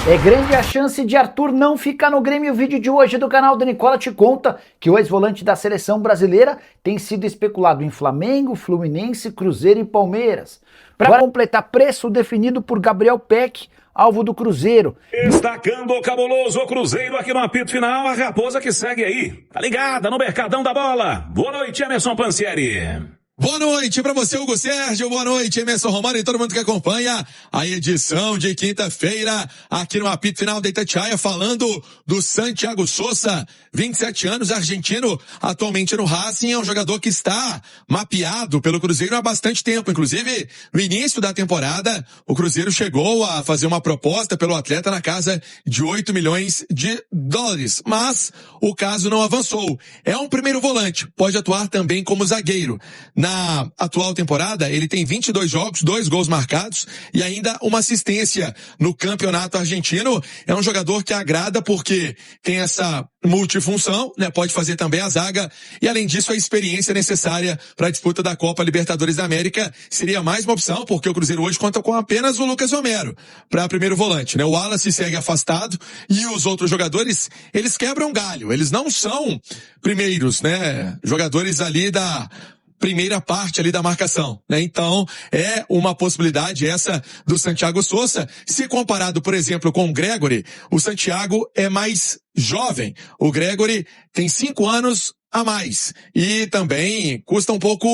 É grande a chance de Arthur não ficar no Grêmio. O vídeo de hoje do canal da Nicola te conta que o ex-volante da seleção brasileira tem sido especulado em Flamengo, Fluminense, Cruzeiro e Palmeiras. Para completar, preço definido por Gabriel Peck, alvo do Cruzeiro. Destacando o cabuloso Cruzeiro aqui no apito final, a Raposa que segue aí. Tá ligada no Mercadão da Bola. Boa noite, Emerson Pansieri. Boa noite pra você, Hugo Sérgio. Boa noite, Emerson Romano e todo mundo que acompanha a edição de quinta-feira aqui no apito final da Itatiaia, falando do Santiago Sousa, 27 anos, argentino, atualmente no Racing. É um jogador que está mapeado pelo Cruzeiro há bastante tempo. Inclusive, no início da temporada, o Cruzeiro chegou a fazer uma proposta pelo atleta na casa de 8 milhões de dólares. Mas o caso não avançou. É um primeiro volante, pode atuar também como zagueiro. Na atual temporada, ele tem 22 jogos, 2 gols marcados e ainda uma assistência no campeonato argentino. É um jogador que agrada porque tem essa multifunção, né? Pode fazer também a zaga e, além disso, a experiência necessária para a disputa da Copa Libertadores da América seria mais uma opção, porque o Cruzeiro hoje conta com apenas o Lucas Romero para primeiro volante, né? O Wallace segue afastado e os outros jogadores, eles quebram galho. Eles não são primeiros, né? Jogadores ali da primeira parte ali da marcação, né? Então, é uma possibilidade essa do Santiago Sousa. Se comparado, por exemplo, com o Gregore, o Santiago é mais jovem. O Gregore tem 5 anos a mais e também custa um pouco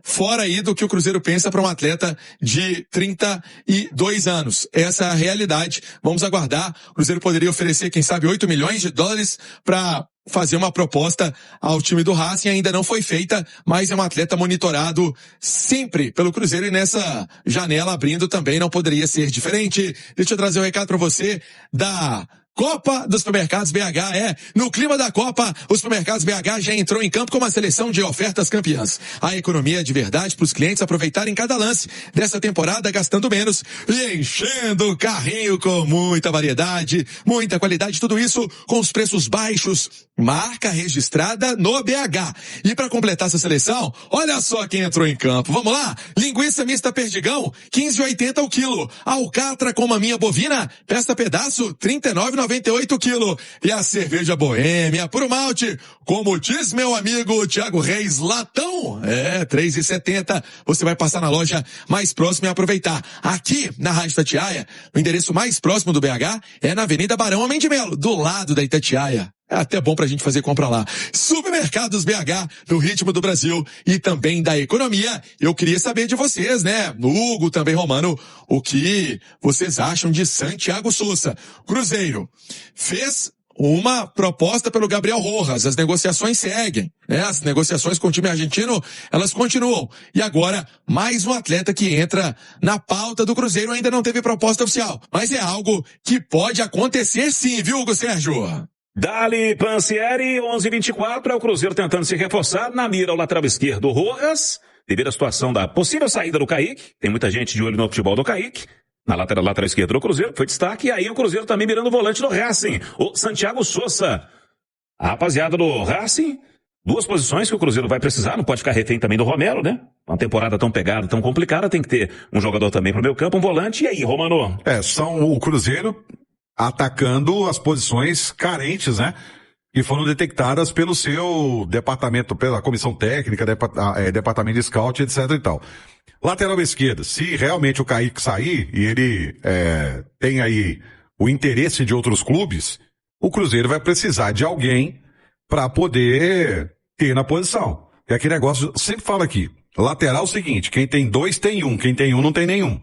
fora aí do que o Cruzeiro pensa para um atleta de 32 anos. Essa é a realidade. Vamos aguardar. O Cruzeiro poderia oferecer, quem sabe, 8 milhões de dólares para fazer uma proposta ao time do Racing. Ainda não foi feita, mas é um atleta monitorado sempre pelo Cruzeiro e nessa janela abrindo também não poderia ser diferente. Deixa eu trazer um recado para você da Copa dos Supermercados BH. No clima da Copa, os Supermercados BH já entrou em campo com uma seleção de ofertas campeãs. A economia é de verdade para os clientes aproveitarem cada lance dessa temporada, gastando menos e enchendo o carrinho com muita variedade, muita qualidade, tudo isso com os preços baixos, marca registrada no BH. E para completar essa seleção, olha só quem entrou em campo. Vamos lá? Linguiça mista Perdigão, 15,80 o quilo. Alcatra com maminha bovina, peça pedaço, 39,98 o quilo. E a cerveja Boêmia, puro malte, como diz meu amigo Thiago Reis, latão, 3,70. Você vai passar na loja mais próxima e aproveitar. Aqui, na Rádio Itatiaia, o endereço mais próximo do BH é na Avenida Barão Homem de Melo, do lado da Itatiaia. É até bom pra gente fazer compra lá. Supermercados BH, no ritmo do Brasil e também da economia. Eu queria saber de vocês, né? Hugo, também Romano, o que vocês acham de Santiago Sousa? Cruzeiro fez uma proposta pelo Gabriel Rojas. As negociações seguem, né? As negociações com o time argentino, elas continuam. E agora, mais um atleta que entra na pauta do Cruzeiro. Ainda não teve proposta oficial, mas é algo que pode acontecer sim, viu, Hugo Sérgio? Dali Pansieri, 11:24, é o Cruzeiro tentando se reforçar. Na mira, o lateral esquerdo, Rojas, devido à situação da possível saída do Kaique. Tem muita gente de olho no futebol do Kaique. Na lateral esquerda do Cruzeiro, foi destaque. E aí o Cruzeiro também mirando o volante do Racing, o Santiago Sousa. A rapaziada do Racing, 2 posições que o Cruzeiro vai precisar. Não pode ficar refém também do Romero, né? Uma temporada tão pegada, tão complicada, tem que ter um jogador também pro meio campo, um volante. E aí, Romano? São o Cruzeiro atacando as posições carentes, né? Que foram detectadas pelo seu departamento, pela comissão técnica, departamento de scout, etc e tal. Lateral esquerda, se realmente o Kaique sair e ele tem aí o interesse de outros clubes, o Cruzeiro vai precisar de alguém para poder ter na posição. É aquele negócio, eu sempre falo aqui, lateral é o seguinte, quem tem 2 tem 1, quem tem 1 não tem nenhum.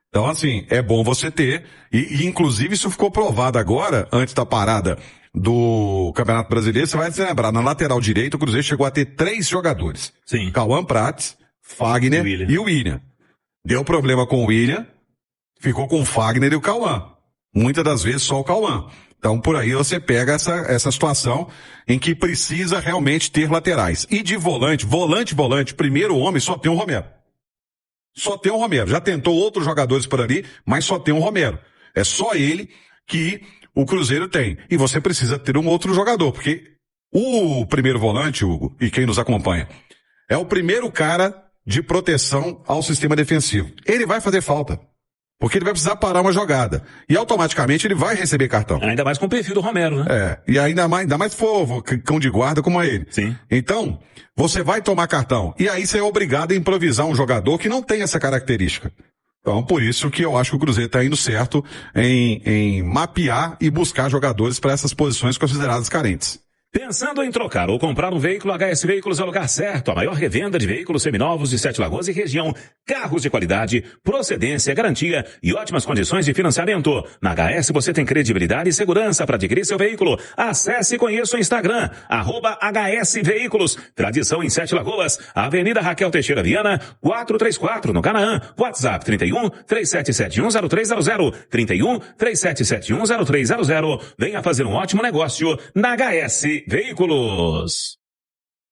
Então, assim, é bom você ter, e inclusive isso ficou provado agora, antes da parada do Campeonato Brasileiro, você vai se lembrar, na lateral direita o Cruzeiro chegou a ter 3 jogadores. Sim. Cauã Prates, Fagner e o William. Deu problema com o William, ficou com o Fagner e o Cauã. Muitas das vezes só o Cauã. Então, por aí você pega essa situação em que precisa realmente ter laterais. E de volante, primeiro homem, só tem o Romero. Só tem o Romero. Já tentou outros jogadores por ali, mas só tem o Romero. É só ele que o Cruzeiro tem. E você precisa ter um outro jogador, porque o primeiro volante, Hugo, e quem nos acompanha, é o primeiro cara de proteção ao sistema defensivo. Ele vai fazer falta. Porque ele vai precisar parar uma jogada. E automaticamente ele vai receber cartão. Ainda mais com o perfil do Romero, né? E ainda mais se for cão de guarda como é ele. Sim. Então, você vai tomar cartão. E aí você é obrigado a improvisar um jogador que não tem essa característica. Então, por isso que eu acho que o Cruzeiro está indo certo em mapear e buscar jogadores para essas posições consideradas carentes. Pensando em trocar ou comprar um veículo, HS Veículos é o lugar certo. A maior revenda de veículos seminovos de Sete Lagoas e região. Carros de qualidade, procedência, garantia e ótimas condições de financiamento. Na HS você tem credibilidade e segurança para adquirir seu veículo. Acesse e conheça o Instagram, @HS Veículos. Tradição em Sete Lagoas, Avenida Raquel Teixeira Viana, 434, no Canaã. WhatsApp 31 37710300, 31 37710300. Venha fazer um ótimo negócio na HS Veículos.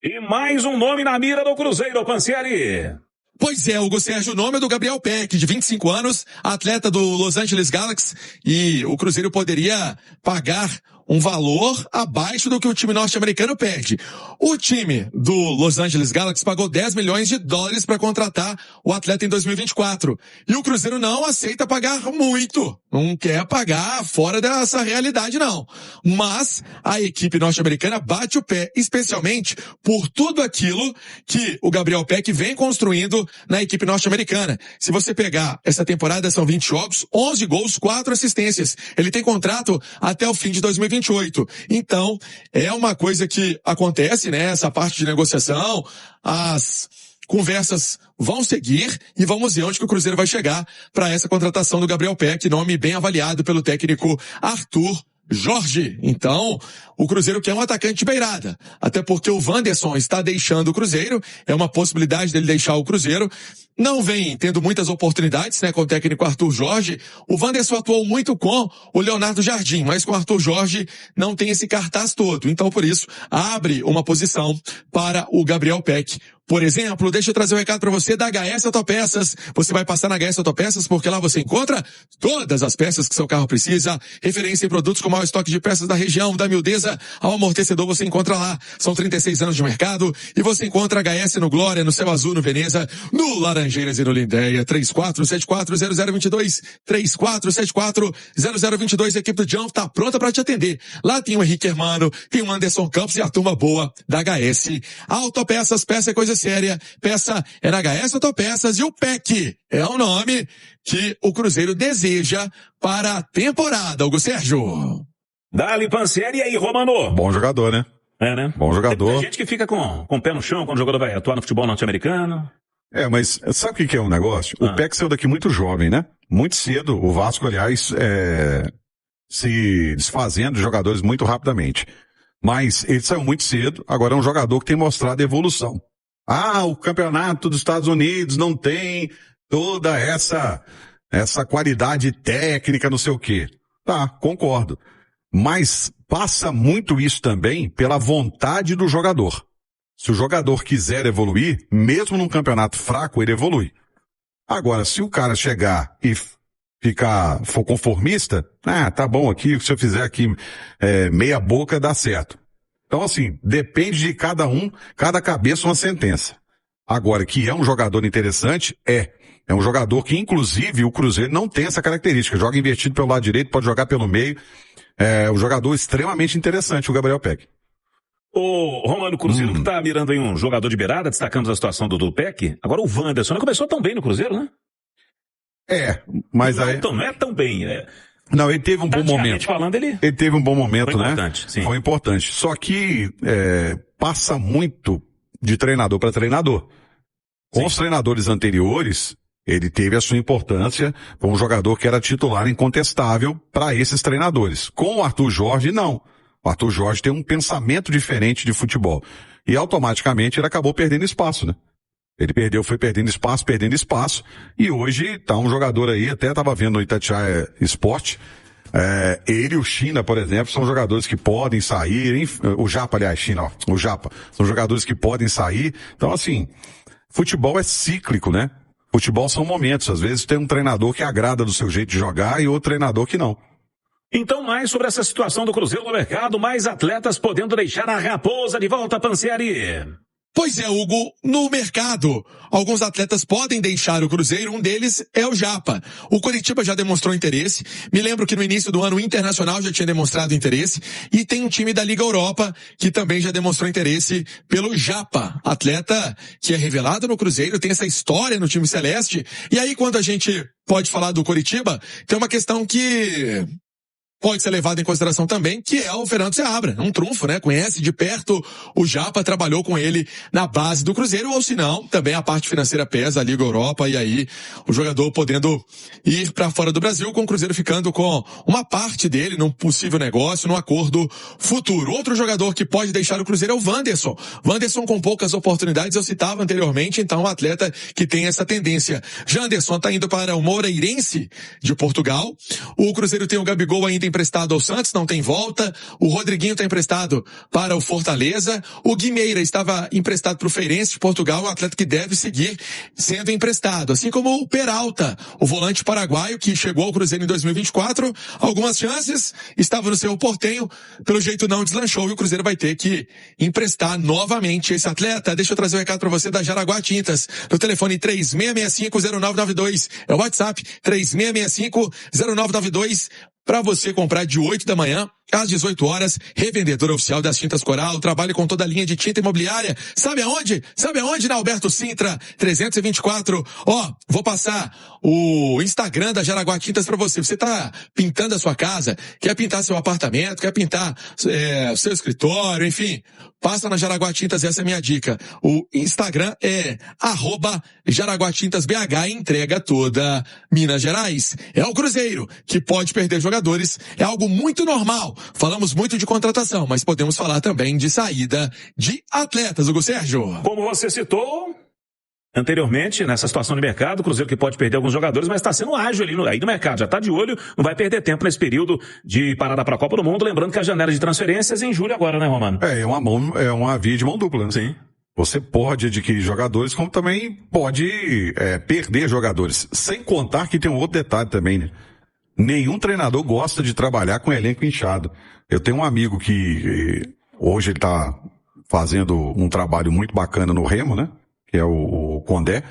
E mais um nome na mira do Cruzeiro, Pansieri. Pois é, Hugo Sérgio, o nome é do Gabriel Peck, de 25 anos, atleta do Los Angeles Galaxy, e o Cruzeiro poderia pagar um valor abaixo do que o time norte-americano pede. O time do Los Angeles Galaxy pagou 10 milhões de dólares para contratar o atleta em 2024. E o Cruzeiro não aceita pagar muito. Não quer pagar fora dessa realidade, não. Mas a equipe norte-americana bate o pé, especialmente por tudo aquilo que o Gabriel Peck vem construindo na equipe norte-americana. Se você pegar essa temporada, são 20 jogos, 11 gols, 4 assistências. Ele tem contrato até o fim de 2028. Então, é uma coisa que acontece, né? Essa parte de negociação, as conversas vão seguir e vamos ver onde que o Cruzeiro vai chegar para essa contratação do Gabriel Peck, nome bem avaliado pelo técnico Arthur Jorge. Então, o Cruzeiro quer um atacante de beirada, até porque o Wanderson está deixando o Cruzeiro, é uma possibilidade dele deixar o Cruzeiro, não vem tendo muitas oportunidades, né, com o técnico Arthur Jorge. O Wanderson atuou muito com o Leonardo Jardim, mas com o Arthur Jorge não tem esse cartaz todo, então por isso abre uma posição para o Gabriel Peck. Por exemplo, deixa eu trazer um recado para você da HS Autopeças. Você vai passar na HS Autopeças porque lá você encontra todas as peças que seu carro precisa. Referência em produtos com maior estoque de peças da região, da miudeza ao amortecedor você encontra lá. São 36 anos de mercado e você encontra HS no Glória, no Céu Azul, no Veneza, no Laranjeiras e no Lindéia. 34740022, 34740022. A equipe do John tá pronta para te atender. Lá tem o Henrique Hermano, tem o Anderson Campos e a turma boa da HS. Autopeças, peça é coisa séria, peça é na HS Autopeças e o PEC é o nome que o Cruzeiro deseja para a temporada, Hugo Sérgio. Dali Pansieri, e aí, Romano? Bom jogador, né? É, né? Bom jogador. Tem gente que fica com o pé no chão quando o jogador vai atuar no futebol norte-americano. Mas sabe o que é um negócio? O Peck saiu daqui muito jovem, né? Muito cedo. O Vasco, aliás, se desfazendo de jogadores muito rapidamente. Mas ele saiu muito cedo, agora é um jogador que tem mostrado evolução. O campeonato dos Estados Unidos não tem toda essa qualidade técnica, não sei o quê. Tá, concordo. Mas passa muito isso também pela vontade do jogador. Se o jogador quiser evoluir, mesmo num campeonato fraco, ele evolui. Agora, se o cara chegar e for conformista, tá bom aqui, se eu fizer aqui meia boca, dá certo. Então, assim, depende de cada um, cada cabeça uma sentença. Agora, que é um jogador interessante, é um jogador que, inclusive, o Cruzeiro não tem essa característica. Joga invertido pelo lado direito, pode jogar pelo meio. É um jogador extremamente interessante, o Gabriel Peck. Ô, Romano, o Cruzeiro que tá mirando aí um jogador de beirada, destacamos a situação do Peck. Agora o Wanderson não começou tão bem no Cruzeiro, né? Mas não, aí... Não é tão bem, Não, ele teve um bom momento. Falando, ele teve um bom momento, foi né? Importante, sim. Foi importante. Só que passa muito de treinador para treinador. Com os treinadores anteriores, ele teve a sua importância como um jogador que era titular incontestável para esses treinadores. Com o Arthur Jorge, não. O Arthur Jorge tem um pensamento diferente de futebol. E automaticamente ele acabou perdendo espaço, né? Ele foi perdendo espaço, e hoje tá um jogador aí, até tava vendo no Itatiaia Sport, ele e o China, por exemplo, são jogadores que podem sair, o Japa, aliás, são jogadores que podem sair. Então, assim, futebol é cíclico, né? Futebol são momentos, às vezes tem um treinador que agrada do seu jeito de jogar e outro treinador que não. Então, mais sobre essa situação do Cruzeiro no mercado, mais atletas podendo deixar a Raposa de volta, Pansieri. Pois é, Hugo, no mercado, alguns atletas podem deixar o Cruzeiro, um deles é o Japa. O Coritiba já demonstrou interesse, me lembro que no início do ano o Internacional já tinha demonstrado interesse, e tem um time da Liga Europa que também já demonstrou interesse pelo Japa, atleta que é revelado no Cruzeiro, tem essa história no time celeste, e aí quando a gente pode falar do Coritiba, tem uma questão que pode ser levado em consideração também, que é o Fernando Seabra, um trunfo, né? Conhece de perto o Japa, trabalhou com ele na base do Cruzeiro, ou se não, também a parte financeira pesa, a Liga Europa, e aí o jogador podendo ir para fora do Brasil, com o Cruzeiro ficando com uma parte dele num possível negócio, num acordo futuro. Outro jogador que pode deixar o Cruzeiro é o Wanderson. Wanderson com poucas oportunidades, eu citava anteriormente, então um atleta que tem essa tendência. Janderson tá indo para o Moreirense de Portugal. O Cruzeiro tem o Gabigol ainda emprestado ao Santos, não tem volta. O Rodriguinho está emprestado para o Fortaleza. O Guimeira estava emprestado para o Feirense de Portugal, um atleta que deve seguir sendo emprestado. Assim como o Peralta, o volante paraguaio que chegou ao Cruzeiro em 2024. Algumas chances, estava no seu Portenho, pelo jeito não deslanchou e o Cruzeiro vai ter que emprestar novamente esse atleta. Deixa eu trazer um recado para você da Jaraguá Tintas, no telefone 3665-0992. É o WhatsApp 3665-0992. Para você comprar de 8 da manhã às 18 horas, revendedor oficial das Tintas Coral, trabalha com toda a linha de tinta imobiliária. Sabe aonde? Sabe aonde, na Alberto Sintra, 324. Vou passar o Instagram da Jaraguá Tintas para você. Você tá pintando a sua casa, quer pintar seu apartamento, quer pintar seu escritório, enfim, passa na Jaraguá Tintas, essa é a minha dica. O Instagram é @JaraguaTintasBH, entrega toda Minas Gerais. É o Cruzeiro que pode perder jogadores, é algo muito normal. Falamos muito de contratação, mas podemos falar também de saída de atletas, Hugo Sérgio. Como você citou anteriormente, nessa situação de mercado, o Cruzeiro que pode perder alguns jogadores, mas está sendo ágil aí no mercado, já está de olho, não vai perder tempo nesse período de parada para a Copa do Mundo, lembrando que a janela de transferências é em julho agora, né, Romano? É uma via de mão dupla, né? Sim. Você pode adquirir jogadores, como também pode perder jogadores. Sem contar que tem um outro detalhe também, né? Nenhum treinador gosta de trabalhar com elenco inchado. Eu tenho um amigo que hoje ele está fazendo um trabalho muito bacana no Remo, né? Que é o Condé,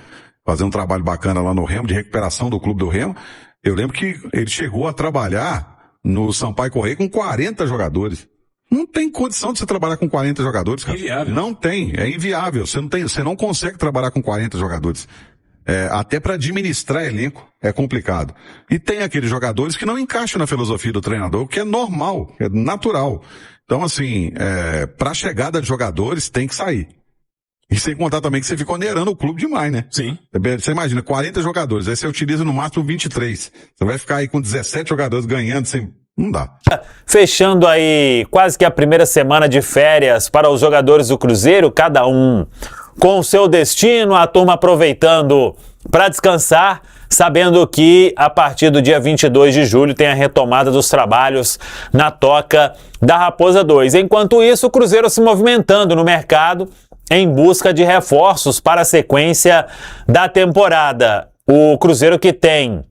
fazendo um trabalho bacana lá no Remo, de recuperação do clube do Remo. Eu lembro que ele chegou a trabalhar no Sampaio Corrêa com 40 jogadores. Não tem condição de você trabalhar com 40 jogadores, cara. Inviável. Não tem, é inviável. Você não consegue trabalhar com 40 jogadores. Até para administrar elenco é complicado. E tem aqueles jogadores que não encaixam na filosofia do treinador, que é normal, é natural. Então, assim, para a chegada de jogadores tem que sair. E sem contar também que você fica onerando o clube demais, né? Sim. Você imagina, 40 jogadores, aí você utiliza no máximo 23. Você vai ficar aí com 17 jogadores ganhando sem... Não dá. Fechando aí quase que a primeira semana de férias para os jogadores do Cruzeiro, cada um com o seu destino, a turma aproveitando para descansar, sabendo que a partir do dia 22 de julho tem a retomada dos trabalhos na Toca da Raposa 2. Enquanto isso, o Cruzeiro se movimentando no mercado em busca de reforços para a sequência da temporada. O Cruzeiro que tem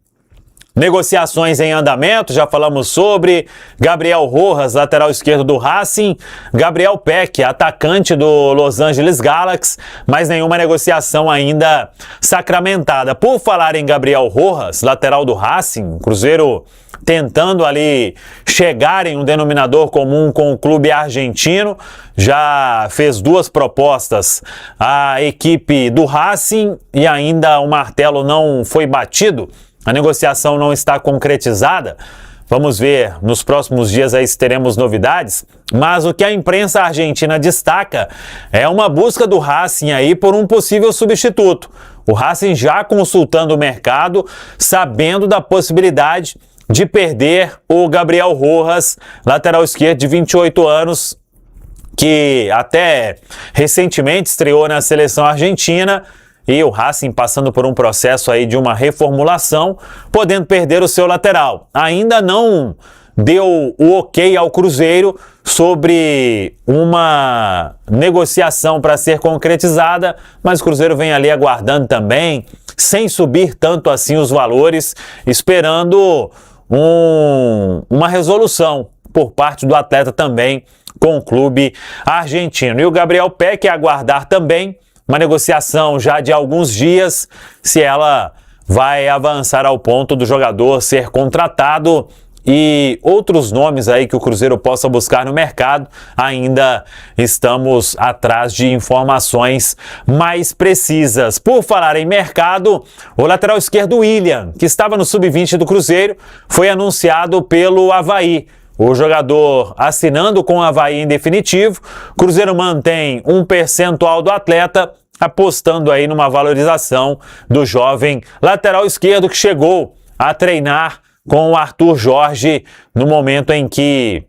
negociações em andamento, já falamos sobre Gabriel Rojas, lateral esquerdo do Racing, Gabriel Peck, atacante do Los Angeles Galaxy, mas nenhuma negociação ainda sacramentada. Por falar em Gabriel Rojas, lateral do Racing, Cruzeiro tentando ali chegar em um denominador comum com o clube argentino, já fez 2 propostas à equipe do Racing e ainda o martelo não foi batido. A negociação não está concretizada. Vamos ver nos próximos dias aí se teremos novidades. Mas o que a imprensa argentina destaca é uma busca do Racing aí por um possível substituto. O Racing já consultando o mercado, sabendo da possibilidade de perder o Gabriel Rojas, lateral esquerdo de 28 anos, que até recentemente estreou na seleção argentina. E o Racing passando por um processo aí de uma reformulação, podendo perder o seu lateral. Ainda não deu o ok ao Cruzeiro sobre uma negociação para ser concretizada, mas o Cruzeiro vem ali aguardando também, sem subir tanto assim os valores, esperando uma resolução por parte do atleta também com o clube argentino. E o Gabriel Peck aguardar também uma negociação já de alguns dias, se ela vai avançar ao ponto do jogador ser contratado, e outros nomes aí que o Cruzeiro possa buscar no mercado. Ainda estamos atrás de informações mais precisas. Por falar em mercado, o lateral esquerdo William, que estava no sub-20 do Cruzeiro, foi anunciado pelo Avaí. O jogador assinando com o Avaí em definitivo. O Cruzeiro mantém um percentual do atleta, apostando aí numa valorização do jovem lateral esquerdo que chegou a treinar com o Arthur Jorge no momento em que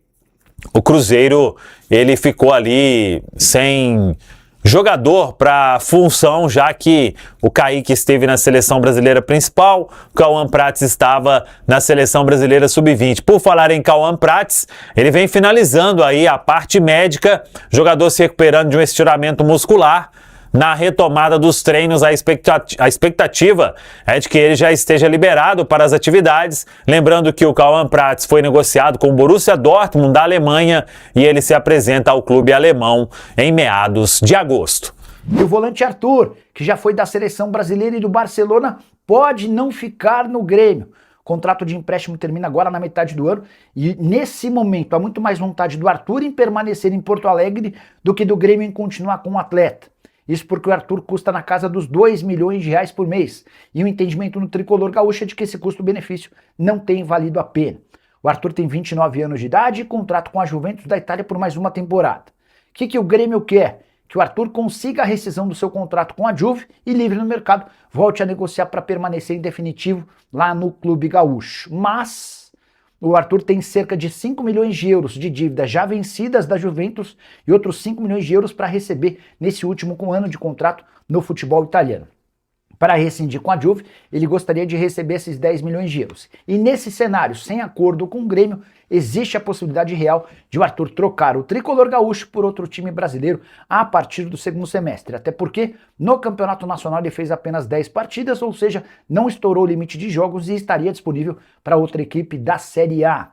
o Cruzeiro ele ficou ali sem jogador para função, já que o Kaique esteve na seleção brasileira principal, o Cauã Prates estava na seleção brasileira sub-20. Por falar em Cauã Prates, ele vem finalizando aí a parte médica, jogador se recuperando de um estiramento muscular. Na retomada dos treinos, a expectativa é de que ele já esteja liberado para as atividades. Lembrando que o Cauã Prates foi negociado com o Borussia Dortmund da Alemanha e ele se apresenta ao clube alemão em meados de agosto. E o volante Arthur, que já foi da seleção brasileira e do Barcelona, pode não ficar no Grêmio. O contrato de empréstimo termina agora na metade do ano e nesse momento há muito mais vontade do Arthur em permanecer em Porto Alegre do que do Grêmio em continuar com o atleta. Isso porque o Arthur custa na casa dos 2 milhões de reais por mês. E o entendimento no tricolor gaúcho é de que esse custo-benefício não tem valido a pena. O Arthur tem 29 anos de idade e contrato com a Juventus da Itália por mais uma temporada. O que o Grêmio quer? Que o Arthur consiga a rescisão do seu contrato com a Juve e, livre no mercado, volte a negociar para permanecer em definitivo lá no clube gaúcho. Mas o Arthur tem cerca de 5 milhões de euros de dívidas já vencidas da Juventus e outros 5 milhões de euros para receber nesse último ano de contrato no futebol italiano. Para rescindir com a Juve, ele gostaria de receber esses 10 milhões de euros. E nesse cenário, sem acordo com o Grêmio, existe a possibilidade real de o Arthur trocar o tricolor gaúcho por outro time brasileiro a partir do segundo semestre. Até porque no Campeonato Nacional ele fez apenas 10 partidas, ou seja, não estourou o limite de jogos e estaria disponível para outra equipe da Série A.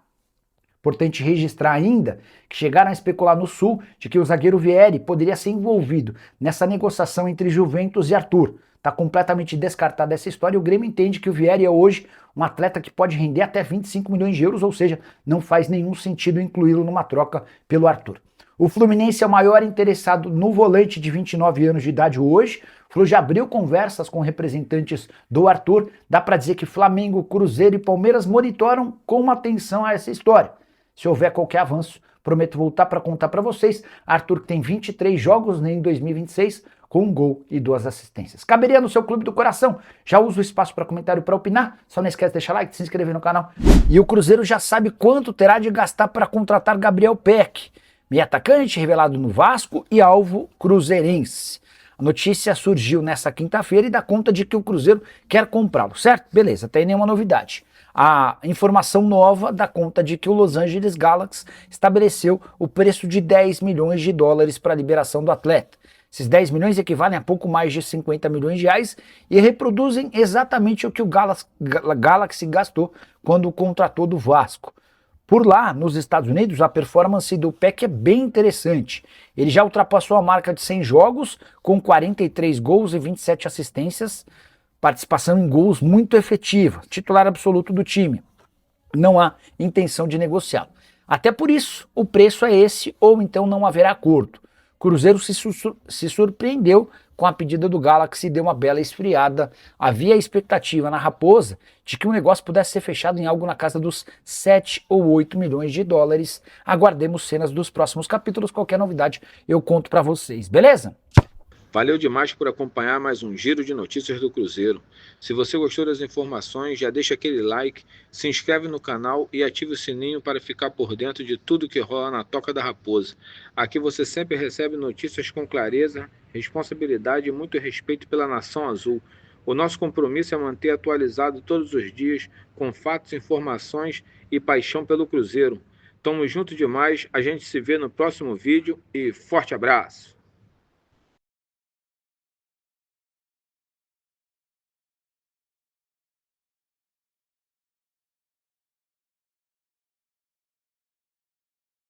Importante registrar ainda que chegaram a especular no Sul de que o zagueiro Vieri poderia ser envolvido nessa negociação entre Juventus e Arthur. Está completamente descartada essa história e o Grêmio entende que o Vieri é hoje um atleta que pode render até 25 milhões de euros, ou seja, não faz nenhum sentido incluí-lo numa troca pelo Arthur. O Fluminense é o maior interessado no volante de 29 anos de idade hoje. O Flu já abriu conversas com representantes do Arthur. Dá para dizer que Flamengo, Cruzeiro e Palmeiras monitoram com atenção a essa história. Se houver qualquer avanço, prometo voltar para contar para vocês. Arthur que tem 23 jogos em 2026, com 1 gol e 2 assistências. Caberia no seu clube do coração? Já usa o espaço para comentário para opinar? Só não esquece de deixar like, de se inscrever no canal. E o Cruzeiro já sabe quanto terá de gastar para contratar Gabriel Peck, meio atacante revelado no Vasco e alvo cruzeirense. A notícia surgiu nessa quinta-feira e dá conta de que o Cruzeiro quer comprá-lo, certo? Beleza, até aí nenhuma novidade. A informação nova dá conta de que o Los Angeles Galaxy estabeleceu o preço de 10 milhões de dólares para a liberação do atleta. Esses 10 milhões equivalem a pouco mais de 50 milhões de reais e reproduzem exatamente o que o Galaxy gastou quando contratou do Vasco. Por lá, nos Estados Unidos, a performance do Peck é bem interessante. Ele já ultrapassou a marca de 100 jogos, com 43 gols e 27 assistências, participação em gols muito efetiva, titular absoluto do time. Não há intenção de negociá-lo. Até por isso, o preço é esse, ou então não haverá acordo. Cruzeiro se surpreendeu com a pedida do Galaxy e deu uma bela esfriada. Havia a expectativa na Raposa de que o negócio pudesse ser fechado em algo na casa dos 7 ou 8 milhões de dólares. Aguardemos cenas dos próximos capítulos. Qualquer novidade eu conto para vocês, beleza? Valeu demais por acompanhar mais um Giro de Notícias do Cruzeiro. Se você gostou das informações, já deixa aquele like, se inscreve no canal e ative o sininho para ficar por dentro de tudo que rola na Toca da Raposa. Aqui você sempre recebe notícias com clareza, responsabilidade e muito respeito pela Nação Azul. O nosso compromisso é manter atualizado todos os dias, com fatos, informações e paixão pelo Cruzeiro. Tamo junto demais, a gente se vê no próximo vídeo e forte abraço!